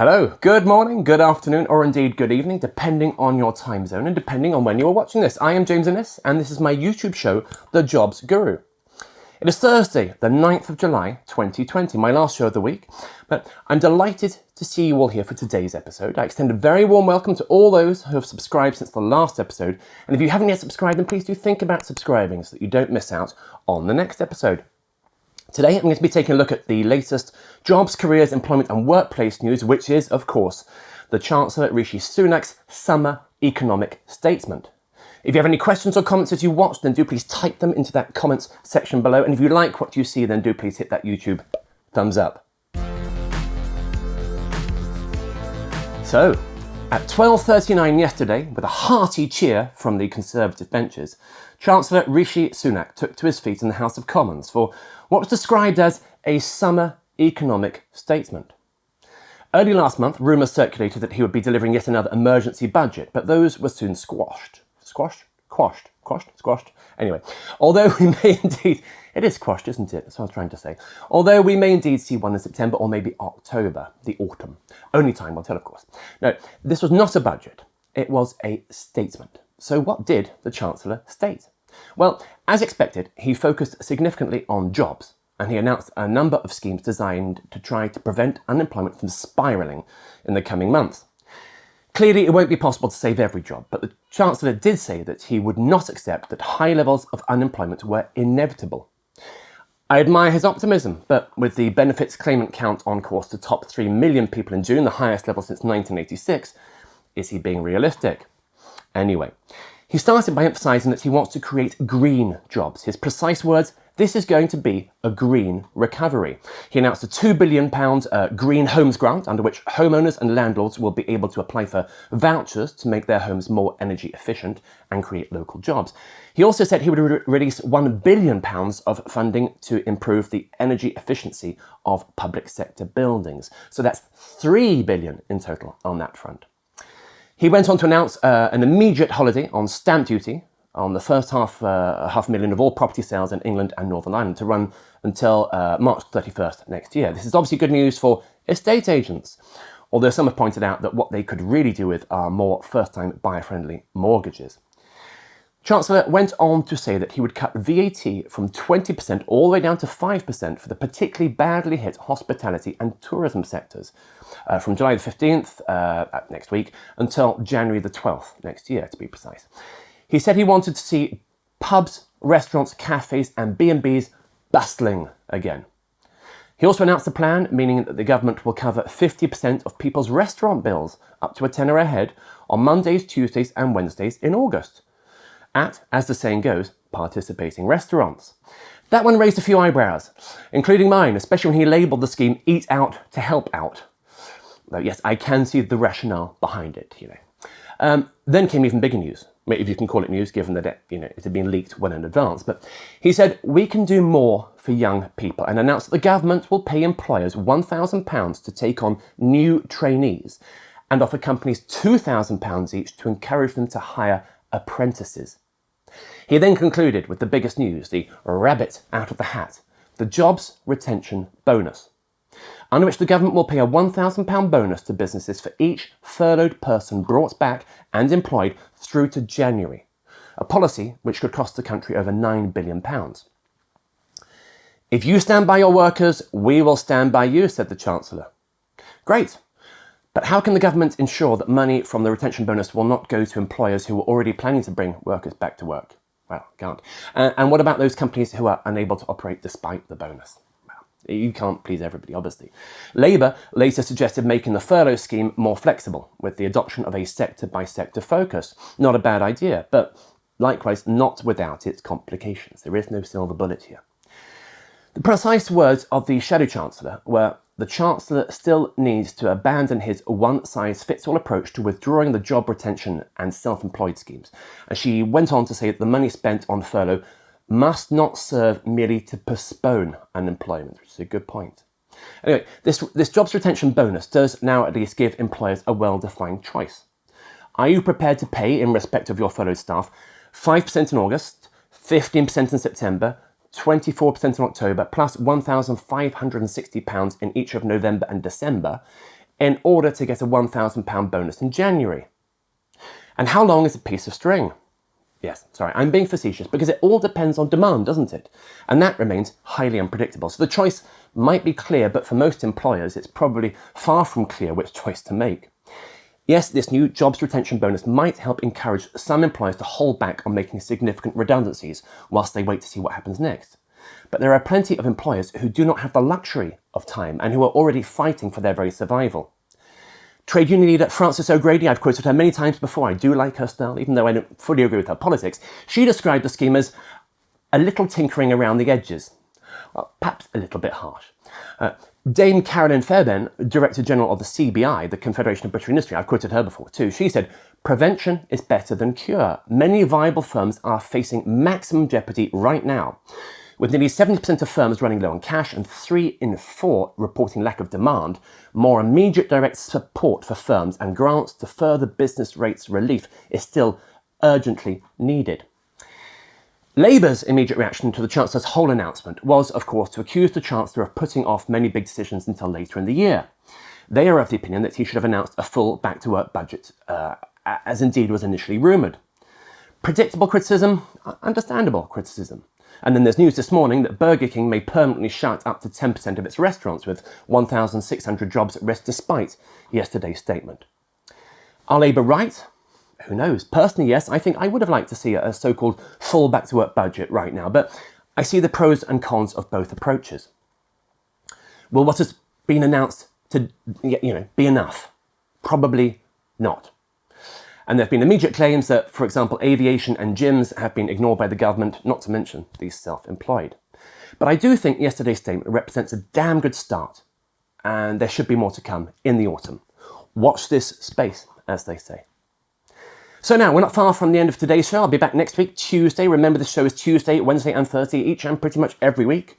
Hello, good morning, good afternoon, or indeed good evening, depending on your time zone and depending on when you are watching this. I am James Innes, and this is my YouTube show, The Jobs Guru. It is Thursday, the 9th of July, 2020, my last show of the week, but I'm delighted to see you all here for today's episode. I extend a very warm welcome to all those who have subscribed since the last episode, and if you haven't yet subscribed, then please do think about subscribing so that you don't miss out on the next episode. Today, I'm going to be taking a look at the latest jobs, careers, employment and workplace news, which is, of course, the Chancellor Rishi Sunak's summer economic statement. If you have any questions or comments as you watch, then do please type them into that comments section below. And if you like what you see, then do please hit that YouTube thumbs up. So, at 12:39 yesterday, with a hearty cheer from the Conservative benches, Chancellor Rishi Sunak took to his feet in the House of Commons for what was described as a summer economic statement. Early last month, rumours circulated that he would be delivering yet another emergency budget, but those were soon squashed. Squashed? Anyway, although we may indeed... It is squashed, isn't it? That's what I was trying to say. Although we may indeed see one in September or maybe October, the autumn. Only time will tell, of course. No, this was not a budget. It was a statement. So what did the Chancellor state? Well, as expected, he focused significantly on jobs, and he announced a number of schemes designed to try to prevent unemployment from spiralling in the coming months. Clearly, it won't be possible to save every job, but the Chancellor did say that he would not accept that high levels of unemployment were inevitable. I admire his optimism, but with the benefits claimant count on course to top 3 million people in June, the highest level since 1986, is he being realistic? Anyway, he started by emphasising that he wants to create green jobs. His precise words, this is going to be a green recovery. He announced a £2 billion green homes grant under which homeowners and landlords will be able to apply for vouchers to make their homes more energy efficient and create local jobs. He also said he would release £1 billion of funding to improve the energy efficiency of public sector buildings. So that's £3 billion in total on that front. He went on to announce an immediate holiday on stamp duty on the first $500,000 of all property sales in England and Northern Ireland to run until March 31st next year. This is obviously good news for estate agents, although some have pointed out that what they could really do with are more first-time buyer-friendly mortgages. Chancellor went on to say that he would cut VAT from 20% all the way down to 5% for the particularly badly hit hospitality and tourism sectors from July the 15th, next week, until January the 12th next year, to be precise. He said he wanted to see pubs, restaurants, cafes and B&Bs bustling again. He also announced a plan meaning that the government will cover 50% of people's restaurant bills up to a tenner a head on Mondays, Tuesdays and Wednesdays in August at, as the saying goes, participating restaurants. That one raised a few eyebrows, including mine, especially when he labelled the scheme Eat Out to Help Out. Though yes, I can see the rationale behind it, Then came even bigger news, if you can call it news, given that it had been leaked well in advance. But he said, we can do more for young people, and announced that the government will pay employers £1,000 to take on new trainees and offer companies £2,000 each to encourage them to hire apprentices. He then concluded with the biggest news, the rabbit out of the hat, the jobs retention bonus, under which the government will pay a £1,000 bonus to businesses for each furloughed person brought back and employed through to January, a policy which could cost the country over £9 billion. If you stand by your workers, we will stand by you, said the Chancellor. Great, but how can the government ensure that money from the retention bonus will not go to employers who were already planning to bring workers back to work? Well, can't. And what about those companies who are unable to operate despite the bonus? You can't please everybody, obviously. Labour later suggested making the furlough scheme more flexible with the adoption of a sector-by-sector focus. Not a bad idea, but likewise not without its complications. There is no silver bullet here. The precise words of the Shadow Chancellor were, the Chancellor still needs to abandon his one-size-fits-all approach to withdrawing the job retention and self-employed schemes. And she went on to say that the money spent on furlough must not serve merely to postpone unemployment, which is a good point. Anyway, this jobs retention bonus does now at least give employers a well-defined choice. Are you prepared to pay, in respect of your furloughed staff, 5% in August, 15% in September, 24% in October, plus £1,560 in each of November and December, in order to get a £1,000 bonus in January. And how long is a piece of string? Yes, sorry, I'm being facetious because it all depends on demand, doesn't it? And that remains highly unpredictable. So the choice might be clear, but for most employers, it's probably far from clear which choice to make. Yes, this new jobs retention bonus might help encourage some employers to hold back on making significant redundancies whilst they wait to see what happens next. But there are plenty of employers who do not have the luxury of time and who are already fighting for their very survival. Trade union leader Frances O'Grady, I've quoted her many times before, I do like her style, even though I don't fully agree with her politics. She described the scheme as a little tinkering around the edges. Well, perhaps a little bit harsh. Dame Carolyn Fairbairn, Director General of the CBI, the Confederation of British Industry, I've quoted her before too, she said, "Prevention is better than cure. Many viable firms are facing maximum jeopardy right now. With nearly 70% of firms running low on cash and 3 in 4 reporting lack of demand, more immediate direct support for firms and grants to further business rates relief is still urgently needed." Labour's immediate reaction to the Chancellor's whole announcement was, of course, to accuse the Chancellor of putting off many big decisions until later in the year. They are of the opinion that he should have announced a full back-to-work budget, as indeed was initially rumoured. Predictable criticism, understandable criticism. And then there's news this morning that Burger King may permanently shut up to 10% of its restaurants, with 1,600 jobs at risk despite yesterday's statement. Are Labour right? Who knows? Personally, yes, I think I would have liked to see a so-called full back-to-work budget right now, but I see the pros and cons of both approaches. Will what has been announced to, be enough? Probably not. And there have been immediate claims that, for example, aviation and gyms have been ignored by the government, not to mention these self-employed. But I do think yesterday's statement represents a damn good start, and there should be more to come in the autumn. Watch this space, as they say. So now, we're not far from the end of today's show. I'll be back next week, Tuesday. Remember, this show is Tuesday, Wednesday and Thursday each, and pretty much every week.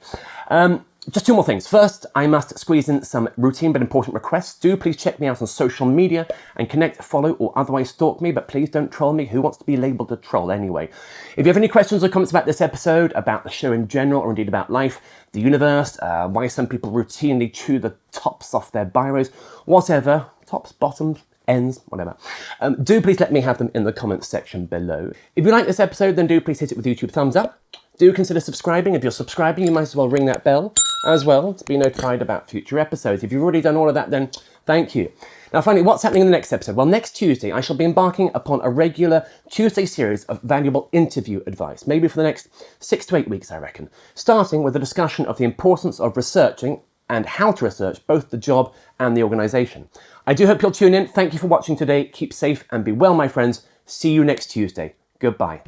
Just 2 more things. First, I must squeeze in some routine but important requests. Do please check me out on social media and connect, follow, or otherwise stalk me, but please don't troll me. Who wants to be labelled a troll anyway? If you have any questions or comments about this episode, about the show in general, or indeed about life, the universe, why some people routinely chew the tops off their biros, whatever, tops, bottoms, ends, whatever, do please let me have them in the comments section below. If you like this episode, then do please hit it with YouTube thumbs up. Do consider subscribing. If you're subscribing, you might as well ring that bell as well to be notified about future episodes. If you've already done all of that, then thank you. Now finally, what's happening in the next episode? Well, next Tuesday, I shall be embarking upon a regular Tuesday series of valuable interview advice, maybe for the next 6 to 8 weeks, I reckon, starting with a discussion of the importance of researching and how to research both the job and the organisation. I do hope you'll tune in. Thank you for watching today. Keep safe and be well, my friends. See you next Tuesday. Goodbye.